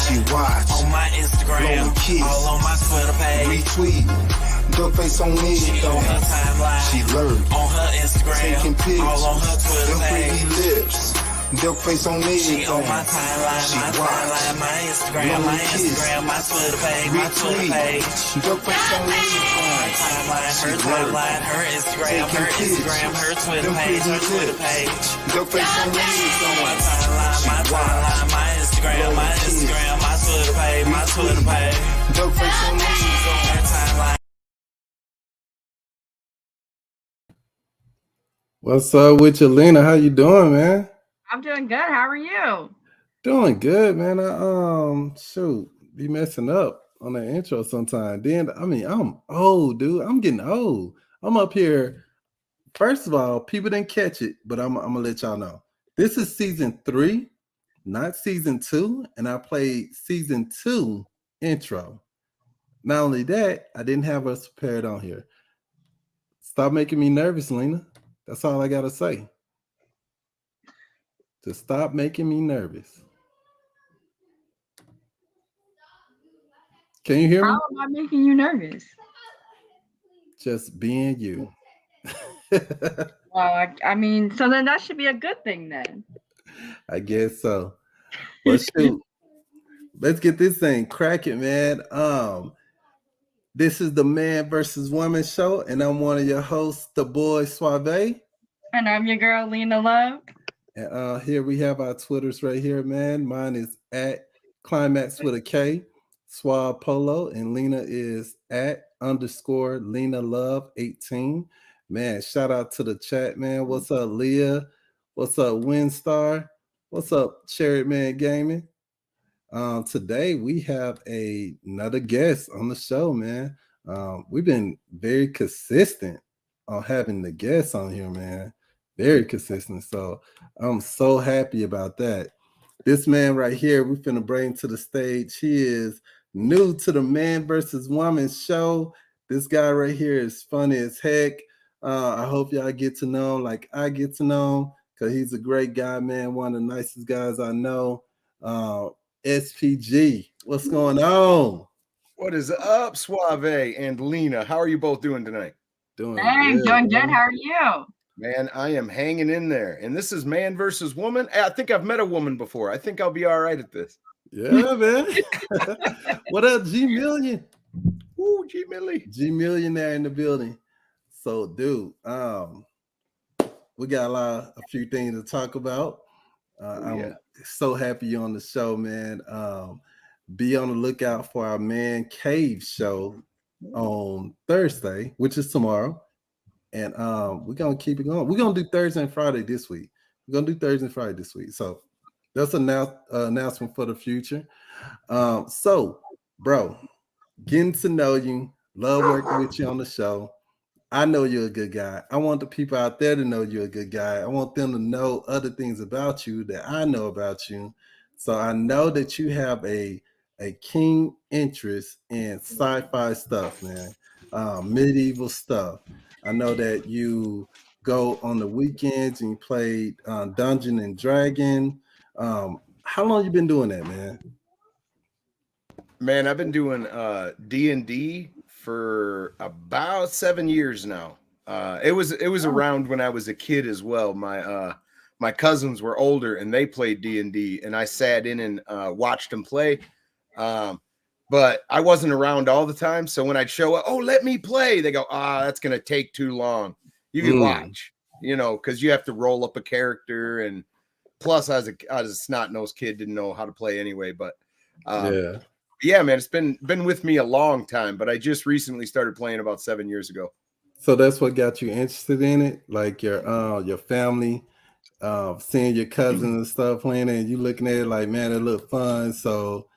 She watch on my Instagram, all on my Twitter page. Retweet, duck face on me. She on her timeline, she lurk on her Instagram, taking pictures, all on her Twitter them page. pretty lips. Duck face on me. She on my timeline, she my timeline, my Instagram, my Instagram, my Twitter page, my Twitter page. Duck face on me. Her timeline, her Instagram, her Instagram, her Twitter page, her Twitter page. Duck face on me. On my timeline, my Instagram, my Instagram, my Twitter page, my Twitter page. Duck face on me. On her timeline. What's up with you, Lena? How you doing, man? I'm doing good. How are you? Doing good, man. Shoot, be messing up on the intro sometime. Then, I'm old, dude. I'm getting old. I'm up here. First of all, people didn't catch it, but I'm gonna let y'all know. This is season 3, not season 2, and I played season 2 intro. Not only that, I didn't have us prepared on here. Stop making me nervous, Lena. That's all I gotta say. To stop making me nervous. Can you hear me? How am I making you nervous? Just being you. Well, I mean, so then that should be a good thing then. I guess so. Well, shoot. Let's get this thing cracking, man. This is the Man versus Woman show, and I'm one of your hosts, the boy Suave. And I'm your girl, Lena Love. And here we have our Twitters right here, man. Mine is at Climax with a K, Suave Polo, and Lena is at _ Lena Love 18. Man, shout out to the chat, man. What's up, Leah? What's up, Windstar? What's up, Chariot Man Gaming? Today we have another guest on the show, man. We've been very consistent on having the guests on here, man. Very consistent. So I'm so happy about that. This man right here, we're finna bring to the stage. He is new to the Man versus Woman show. This guy right here is funny as heck. I hope y'all get to know him like I get to know him, because he's a great guy, man. One of the nicest guys I know. SPG, what's going on? What is up, Suave and Lena? How are you both doing tonight? Doing Hey, doing good. How are you? Man, I am hanging in there. And this is Man versus Woman. I think I've met a woman before. I think I'll be all right at this. Yeah, man. What up, G Million? Ooh, G Millie. G Millionaire in the building. So, dude, we got a few things to talk about. I'm so happy you're on the show, man. Be on the lookout for our Man Cave show on Thursday, which is tomorrow. And we're gonna keep it going. We're gonna do Thursday and Friday this week. So that's an announcement for the future. So, bro, getting to know you, love working with you on the show. I know you're a good guy. I want the people out there to know you're a good guy. I want them to know other things about you that I know about you. So I know that you have a keen interest in sci-fi stuff, man, medieval stuff. I know that you go on the weekends and you play Dungeon and Dragon. How long you been doing that, man? Man, I've been doing D&D for about 7 years now. It was around when I was a kid as well. My cousins were older and they played D&D, and I sat in and watched them play. But I wasn't around all the time. So when I'd show up, oh, let me play, they go, that's going to take too long. You can watch, because you have to roll up a character. And plus, I was a snot-nosed kid, didn't know how to play anyway. But yeah, man, it's been with me a long time. But I just recently started playing about 7 years ago. So that's what got you interested in it? Like your family, seeing your cousins and stuff playing it, and you looking at it like, man, it looked fun. So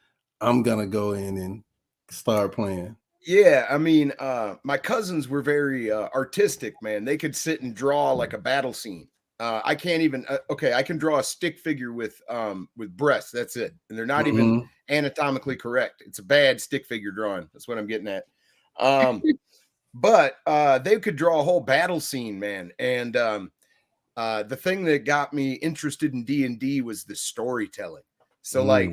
I'm gonna go in and start playing. Yeah, I mean, my cousins were very artistic, man. They could sit and draw like a battle scene. I can't even. I can draw a stick figure with breasts. That's it, and they're not even anatomically correct. It's a bad stick figure drawing. That's what I'm getting at. But they could draw a whole battle scene, man. And the thing that got me interested in D&D was the storytelling. So like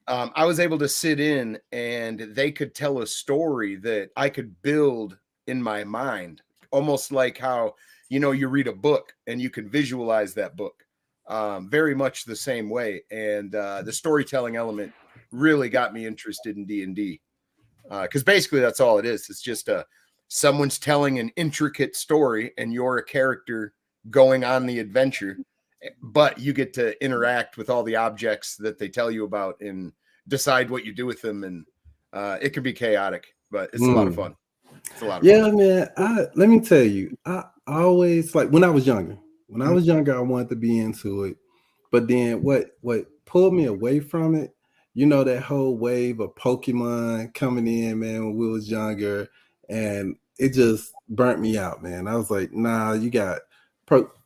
I was able to sit in and they could tell a story that I could build in my mind, almost like how, you know, you read a book and you can visualize that book. Very much the same way. And the storytelling element really got me interested in D&D. Because basically that's all it is. It's just someone's telling an intricate story and you're a character going on the adventure, but you get to interact with all the objects that they tell you about and decide what you do with them. And it can be chaotic, but it's a lot of fun. It's a lot of fun. Man. Let me tell you, I always, like, when I was younger, I wanted to be into it. But then what pulled me away from it, you know, that whole wave of Pokemon coming in, man, when we was younger, and it just burnt me out, man. I was like, nah, you got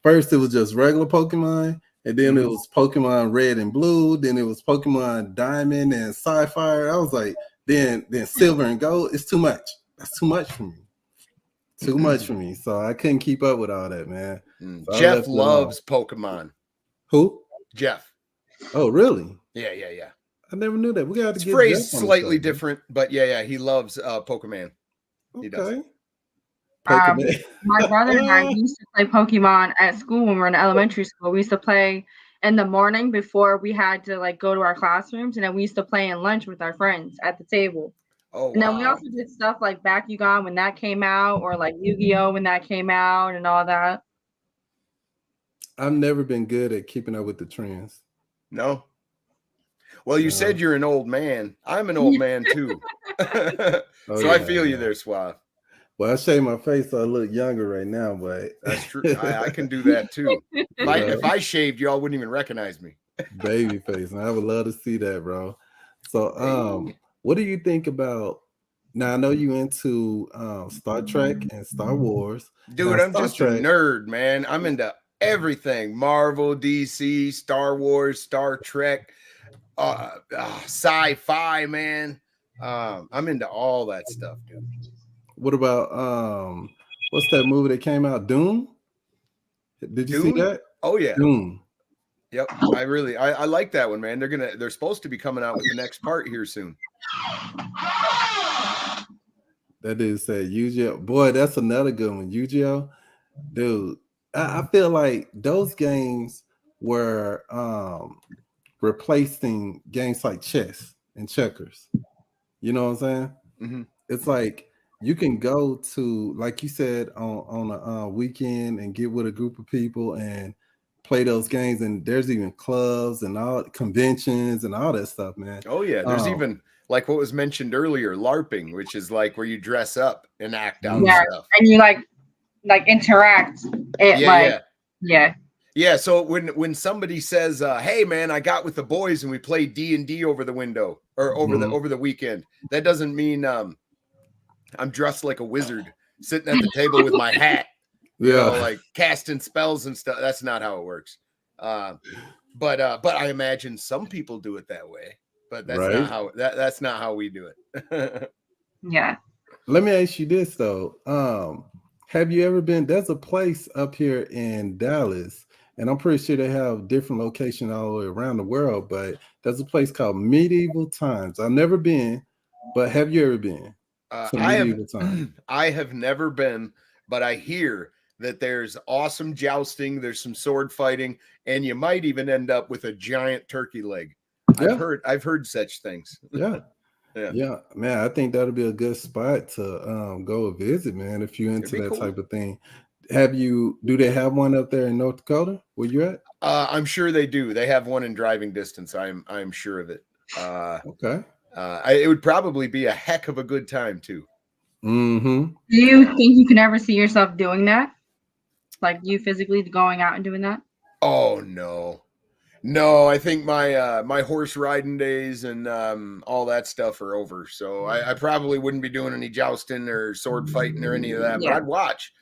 first it was just regular Pokemon, and then it was Pokemon Red and Blue, then it was Pokemon Diamond and Sapphire. I was like, then Silver and Gold. It's too much. That's too much for me. Too much for me. So I couldn't keep up with all that, man. So Jeff loves Pokemon. Who? Jeff. Oh, really? Yeah. I never knew that. We got to It's get phrased Jeff on the slightly show, different, but yeah, he loves Pokemon. He does. Okay. Pokemon. My brother and I used to play Pokemon at school when we were in elementary school. We used to play in the morning before we had to like go to our classrooms, and then we used to play in lunch with our friends at the table. Oh, wow. And then we also did stuff like Bakugan when that came out, or like Yu-Gi-Oh when that came out, and all that. I've never been good at keeping up with the trends. No. Well, you said you're an old man. I'm an old man too. So I feel you there, Suave. Well, I shave my face so I look younger right now, but that's true. I can do that too. If I shaved, y'all wouldn't even recognize me. Baby face. And I would love to see that, bro. So what do you think about, now I know you into Star Trek and Star Wars. Dude, now, I'm just a nerd, man. I'm into everything. Marvel, DC, Star Wars, Star Trek, sci-fi, man. I'm into all that stuff, dude. What about what's that movie that came out? Dune? Did you see that? Oh yeah. Dune. Yep. I like that one, man. They're supposed to be coming out with the next part here soon. That dude said Yu-Gi-Oh. Boy, that's another good one. Yu-Gi-Oh. Dude, I feel like those games were replacing games like chess and checkers. You know what I'm saying? Mm-hmm. It's like you can go to, like you said, on a weekend and get with a group of people and play those games. And there's even clubs and all conventions and all that stuff, man. Oh yeah, there's even like what was mentioned earlier, LARPing, which is like where you dress up and act out stuff, and you like interact. Yeah. So when somebody says, "Hey man, I got with the boys and we played D&D over the window or over the weekend," that doesn't mean I'm dressed like a wizard sitting at the table with my hat, you know, like casting spells and stuff. That's not how it works. But I imagine some people do it that way. But that's not how we do it. Yeah. Let me ask you this though. Have you ever been? There's a place up here in Dallas, and I'm pretty sure they have different locations all the way around the world. But there's a place called Medieval Times. I've never been, but have you ever been? I have never been, but I hear that there's awesome jousting, there's some sword fighting, and you might even end up with a giant turkey leg. Yeah. I've heard such things. Yeah, man. I think that'll be a good spot to go visit, man. If you're into that type of thing, do they have one up there in North Dakota where you at? I'm sure they do. They have one in driving distance. I'm sure of it. Okay. It would probably be a heck of a good time too. Mm-hmm. Do you think you can ever see yourself doing that? Like you physically going out and doing that? Oh no, I think my horse riding days and all that stuff are over. So I probably wouldn't be doing any jousting or sword fighting or any of that. But I'd watch.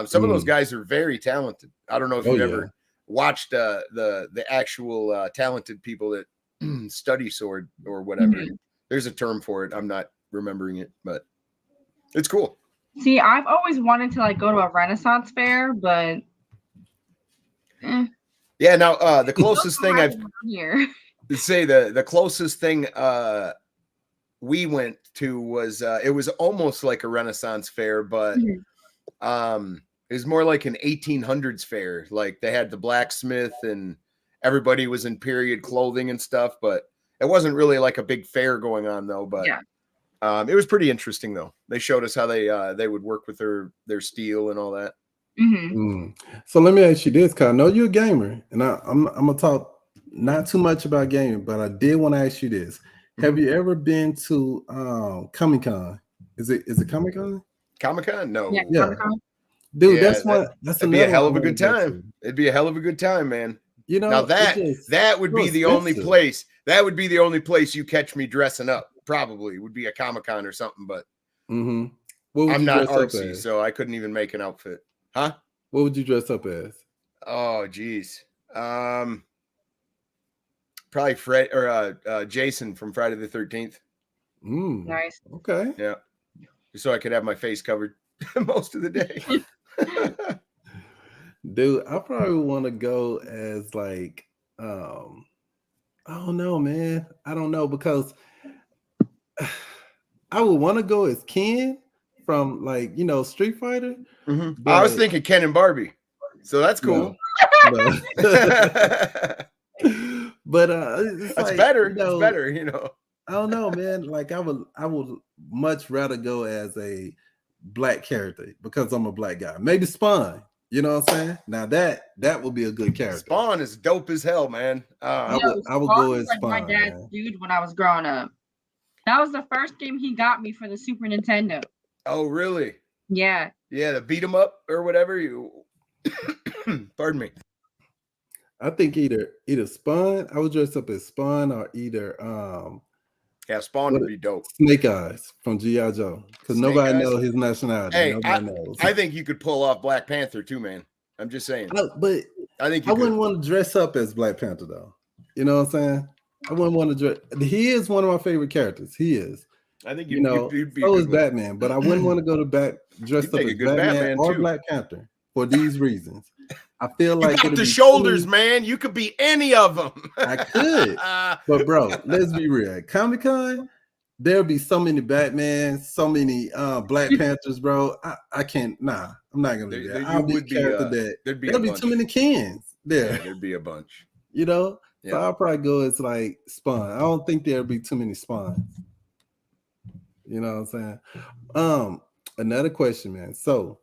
Some of those guys are very talented. I don't know if you've ever watched the actual talented people that study sword or whatever. Mm-hmm. There's a term for it. I'm not remembering it, but it's cool. See, I've always wanted to like go to a Renaissance fair, but yeah. Now the closest thing say the closest thing we went to was it was almost like a Renaissance fair, but it was more like an 1800s fair. Like they had the blacksmith and everybody was in period clothing and stuff, but it wasn't really like a big fair going on though. But it was pretty interesting though. They showed us how they would work with their steel and all that. So let me ask you this, cause I know you're a gamer, and I'm gonna talk not too much about gaming, but I did want to ask you this. Have you ever been to Comic-Con? Is it Comic-Con? Comic-Con? No. Yeah. Dude, Yeah, that's it'd be a hell of a good time. It'd be a hell of a good time, man. You know, now that would be the only place. That would be the only place you catch me dressing up. Probably would be a Comic-Con or something, but I'm not artsy, so I couldn't even make an outfit. Huh? What would you dress up as? Oh, geez. Probably Fred or Jason from Friday the 13th. Nice. Okay. Yeah. Just so I could have my face covered most of the day. Dude, I probably want to go as like I don't know, man. I don't know, because I would want to go as Ken from, like, you know, Street Fighter. I was thinking Ken and Barbie, so that's cool. No. But it's that's like, better. You know, it's better, you know. I don't know, man. Like I would much rather go as a black character because I'm a black guy. Maybe Spawn. You know what I'm saying? Now that would be a good character. Spawn is dope as hell, man. I would go as Spawn. My dad's dude when I was growing up. That was the first game he got me for the Super Nintendo. Oh, really? Yeah. Yeah, the beat 'em up or whatever. You pardon me. I think either Spawn. I would dress up as Spawn, or either Spawn would be dope. Snake Eyes from G.I. Joe, because nobody knows his nationality. Hey, nobody knows. I think you could pull off Black Panther too, man. I'm just saying. But I think I wouldn't want to dress up as Black Panther though. You know what I'm saying? I wouldn't want to dress. He is one of my favorite characters. He is. I think you'd be so is Batman, but I wouldn't want to go to dressed up as Batman or Black Panther for these reasons. I feel like you got the shoulders, man. You could be any of them. I could, but bro, let's be real. At Comic-Con, there'll be so many Batman, so many Black Panthers, bro. I can't. Nah, I'm not gonna do that. I'll be a character that there'll be too many Kens there. Yeah, there'd be a bunch. You know, so I'll probably go as like Spawn. I don't think there'll be too many Spawns. You know what I'm saying? Another question, man. So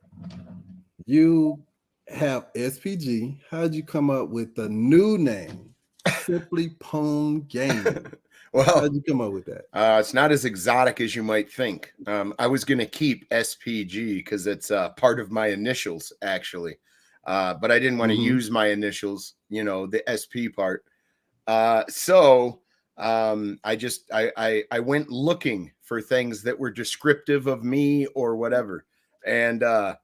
you have SPG. How'd you come up with the new name, Simply Pwn Gaming? Well, how'd you come up with that? It's not as exotic as you might think. I was gonna keep SPG because it's part of my initials, actually, but I didn't want to use my initials. You know, the SP part. So I went looking for things that were descriptive of me or whatever, and I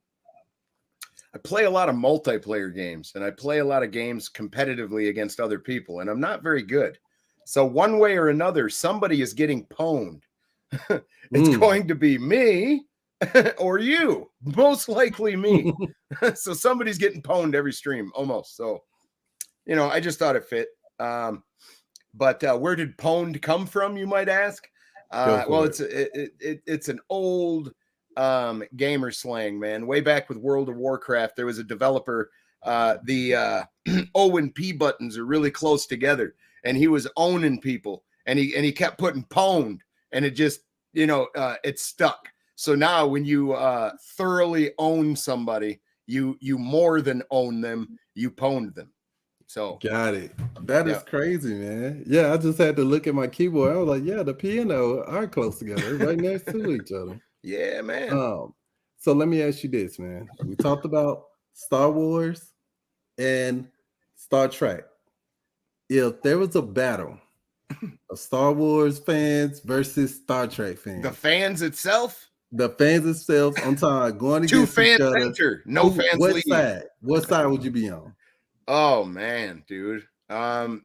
play a lot of multiplayer games, and I play a lot of games competitively against other people, and I'm not very good. So one way or another, somebody is getting pwned. It's going to be me or you, most likely me. So somebody's getting pwned every stream, almost. So, you know, I just thought it fit. But where did pwned come from, you might ask? Well, it's an old gamer slang, man. Way back with World of Warcraft, there was a developer. The O and P buttons are really close together, and he was owning people, and he kept putting pwned, and it just, you know, it stuck. So now when you thoroughly own somebody, you more than own them, you pwned them. So got it. That is crazy, man. Yeah, I just had to look at my keyboard. I was like, yeah, the piano are close together, right next to each other. Yeah, man. So let me ask you this, man. We talked about Star Wars and Star Trek. If there was a battle of Star Wars fans versus Star Trek fans, the fans itself, on time going two against fans each other, enter, no fans leave. What side would you be on? Oh man, dude. That's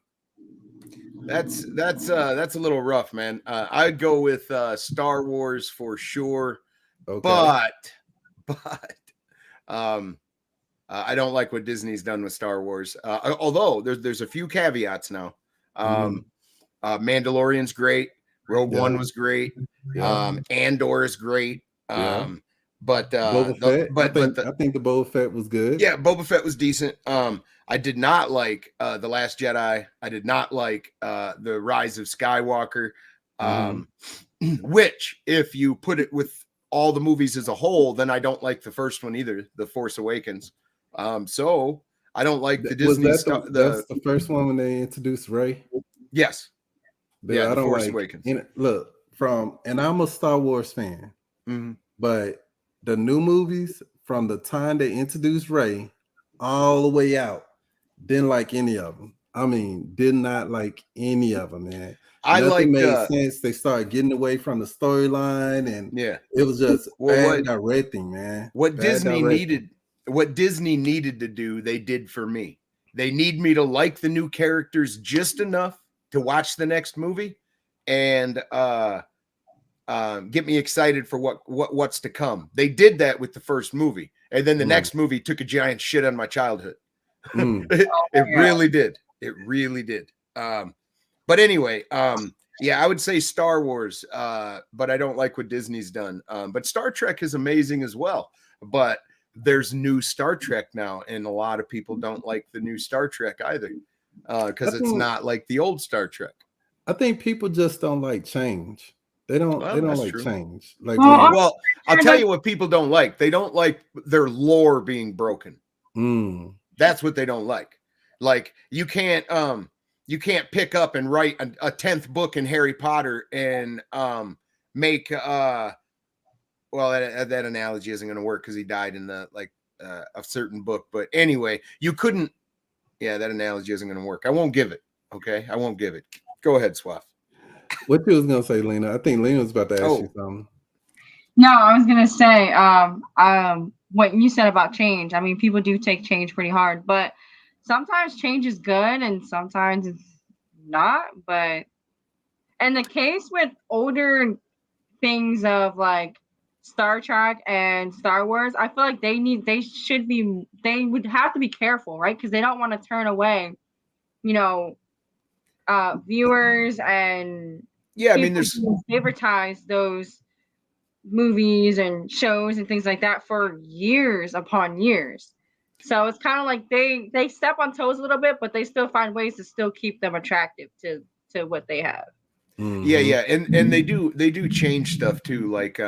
a little rough, man. I'd go with Star Wars for sure. Okay. But I don't like what Disney's done with Star Wars. Although there's a few caveats now. Mandalorian's great. Rogue Yeah. One was great. Yeah. Andor is great. Yeah. But Boba Fett. I think the Boba Fett was good. yeah, Boba Fett was decent. I did not like The Last Jedi. I did not like The Rise of Skywalker. Which, if you put it with all the movies as a whole, then I don't like the first one either, The Force Awakens. So I don't like the Disney stuff. That's the first one when they introduced Rey. Yes. Dude, Yeah, I The don't Force like. Awakens. Look, and I'm a Star Wars fan, but the new movies from the time they introduced Rey all the way out, didn't like any of them. I mean, did not like any of them, man. Nothing made sense. They started getting away from the storyline, and it was just bad directing, man. What Disney needed to do, they did for me. They need me to like the new characters just enough to watch the next movie, and get me excited for what's to come. They did that with the first movie, and then the next movie took a giant shit on my childhood. It really did. It really did. But anyway, yeah, I would say Star Wars, but I don't like what Disney's done. But Star Trek is amazing as well. But there's new Star Trek now, and a lot of people don't like the new Star Trek either, because it's not like the old Star Trek. I think people just don't like change. They don't like change. Like, well, I'll tell you what people don't like. They don't like their lore being broken. That's what they don't like. Like, you can't pick up and write a 10th book in Harry Potter and make well, that analogy isn't going to work because he died in the a certain book. But anyway, you couldn't. Yeah, that analogy isn't going to work. I won't give it. Okay, I won't give it. Go ahead, Swaff. What you was going to say, Lena? I think Lena was about to ask you something. No, I was going to say what you said about change. I mean, people do take change pretty hard, but sometimes change is good and sometimes it's not. But in the case with older things of like Star Trek and Star Wars, I feel like they would have to be careful, right? Because they don't want to turn away, viewers and I mean, there's favoritize those movies and shows and things like that for years upon years. So it's kind of like they step on toes a little bit, but they still find ways to still keep them attractive to what they have. Yeah, and they do change stuff too. Like,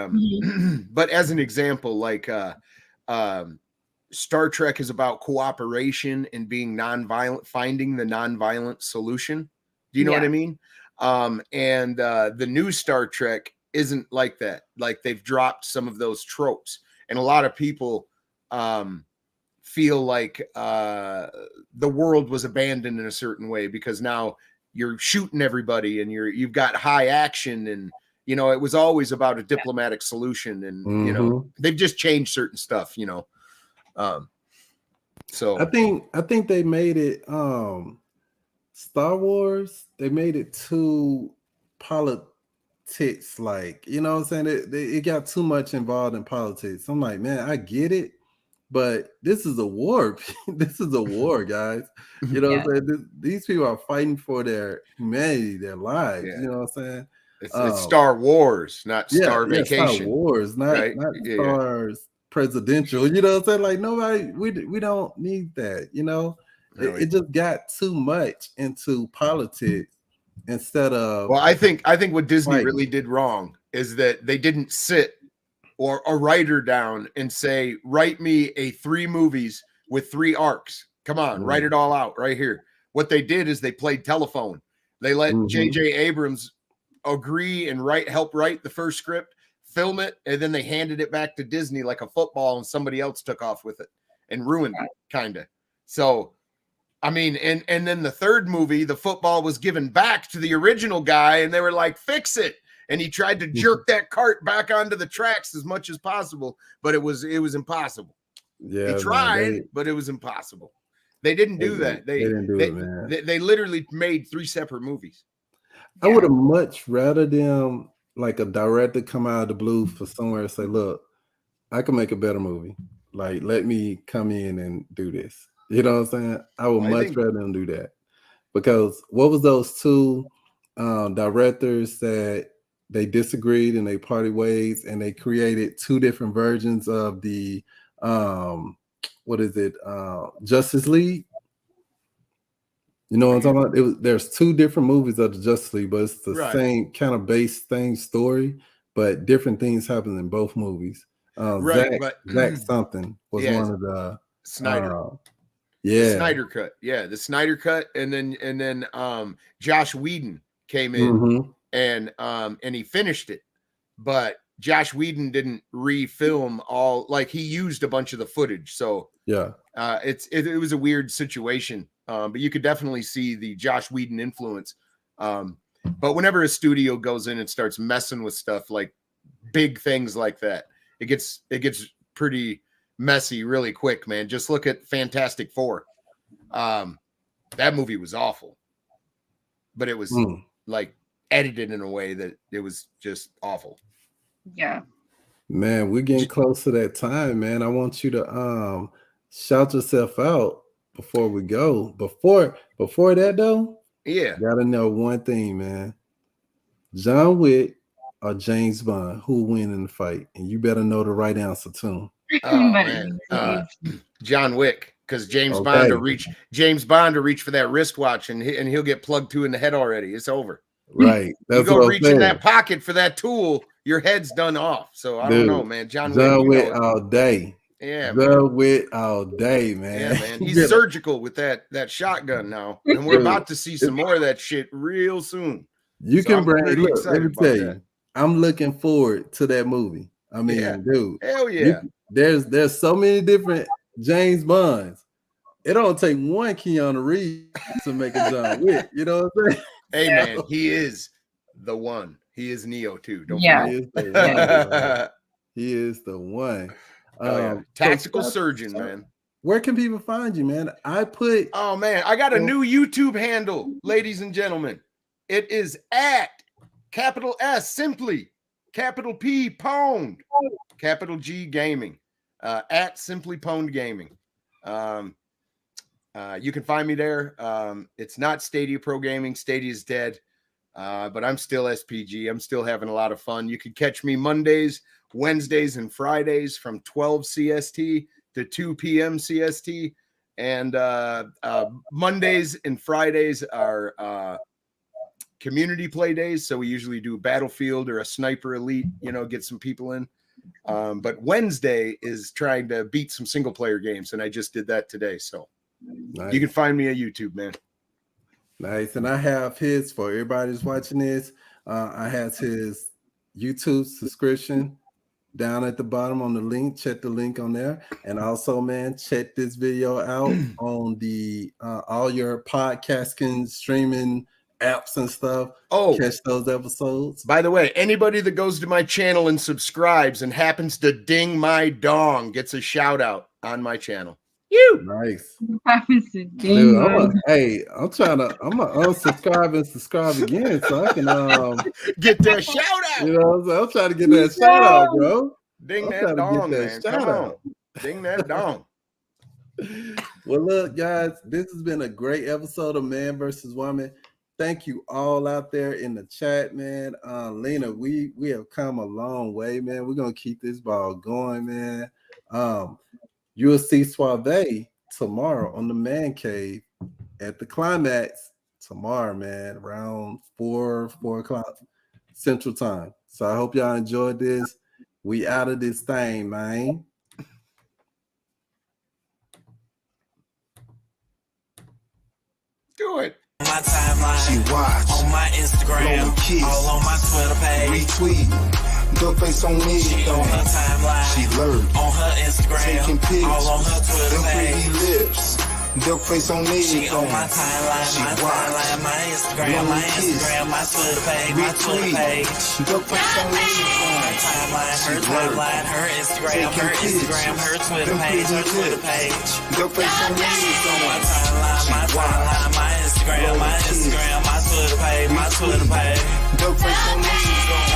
but as an example, like Star Trek is about cooperation and being nonviolent, finding the nonviolent solution. Do you know what I mean? And the new Star Trek isn't like that. Like, they've dropped some of those tropes, and a lot of people feel like the world was abandoned in a certain way because now you're shooting everybody and you've got high action, and it was always about a diplomatic solution, and they've just changed certain stuff. So I think they made it Star Wars, they made it too politics, like, what I'm saying? It got too much involved in politics. I'm like, man, I get it, but this is a war. This is a war, guys. What I'm saying? These people are fighting for their humanity, their lives. You know what I'm saying? It's Star Wars, not Star Vacation. Star Wars, not Stars presidential. You know what I'm saying? Like, nobody, we don't need that. It just got too much into politics instead of. Well, I think what Disney really did wrong is that they didn't sit or a writer down and say, write me 3 movies with 3 arcs. Come on, write it all out right here. What they did is they played telephone. They let J.J. Abrams agree and help write the first script, film it, and then they handed it back to Disney like a football, and somebody else took off with it and ruined it, kind of. So, I mean, and then the third movie, the football was given back to the original guy, and they were like, fix it. And he tried to jerk that cart back onto the tracks as much as possible, but it was impossible. Yeah, he tried, but it was impossible. They didn't do that. They didn't do it, man. They literally made 3 separate movies. I would have much rather them, like, a director come out of the blue for somewhere and say, look, I can make a better movie. Like, let me come in and do this. You know what I'm saying? I would much rather them do that. Because what was those 2 directors that they disagreed and they parted ways, and they created two different versions of the Justice League. You know what I'm talking about? There's two different movies of the Justice League, but it's the same kind of base thing story, but different things happen in both movies. Zach something was one of the Snyder. The Snyder cut. Yeah, the Snyder cut, and then Josh Whedon came in and he finished it, but Josh Whedon didn't refilm all, like he used a bunch of the footage. So it was a weird situation. But you could definitely see the Josh Whedon influence. But whenever a studio goes in and starts messing with stuff like big things like that, it gets pretty messy really quick, man. Just look at Fantastic Four. That movie was awful, but it was like edited in a way that it was just awful. Yeah, man, we're getting close to that time, man. I want you to shout yourself out before we go. Before that though, gotta know one thing, man. John Wick or James Bond, who will win in the fight? And you better know the right answer too. Oh man, John Wick, because James Bond to reach for that wristwatch and he'll get plugged in the head already. It's over. Right. You go reach in that pocket for that tool, your head's done off. So I don't know, man. John Wick all day. Yeah, John Wick all day, man. Yeah, man. He's surgical with that shotgun now, and we're about to see some more of that shit real soon. You can bring. Look, let me tell you, I'm looking forward to that movie. I mean, dude, hell yeah. There's so many different James Bonds. It don't take one Keanu Reeves to make a John Wick. You know what I'm saying? Hey man, he is the one. He is Neo too. Don't forget. He is the one. Tactical surgeon, man. Where can people find you, man? I got a new YouTube handle, ladies and gentlemen. It is at capital S Simply, capital P Pwned, capital G Gaming, at Simply Pwned Gaming. You can find me there. It's not Stadia Pro Gaming. Stadia is dead. But I'm still SPG. I'm still having a lot of fun. You can catch me Mondays, Wednesdays, and Fridays from 12 CST to 2 p.m. CST. And Mondays and Fridays are community play days. So we usually do Battlefield or a Sniper Elite, get some people in. But Wednesday is trying to beat some single player games. And I just did that today. So you can find me on YouTube, man. Nice. And I have his, for everybody who's watching this, I have his YouTube subscription down at the bottom on the link. Check the link on there. And also, man, check this video out on the all your podcasting, streaming apps and stuff. Catch those episodes. By the way, anybody that goes to my channel and subscribes and happens to ding my dong gets a shout out on my channel. Nice. Dude, I'm gonna unsubscribe and subscribe again so I can get that shout out. You know, I'm trying to get that shout out, bro. Ding that dong, man. Come on. Ding that dong. Well, look, guys, this has been a great episode of Man versus Woman. Thank you all out there in the chat, man. Lena, we have come a long way, man. We're gonna keep this ball going, man. You'll see Suave tomorrow on the Man Cave at the Climax tomorrow, man, around 4 o'clock Central Time. So I hope y'all enjoyed this. We out of this thing, man. Do it. My timeline, She watch, on my Instagram, kiss, all on my Twitter page. retweet, duck face on me. She on her timeline, She lurk, on her Instagram, taking pics, all on her Twitter them pretty page. lips, duck face on me. She on my timeline, She my watch, timeline, my Instagram, my kiss, Instagram, my Twitter page, my Twitter retweet, page. duck face on me. Her timeline, her Instagram, her Instagram, her Twitter page, her Twitter page. Duck face on me. My timeline, my timeline, my Instagram, my Twitter page, my Twitter page. Duck face on me.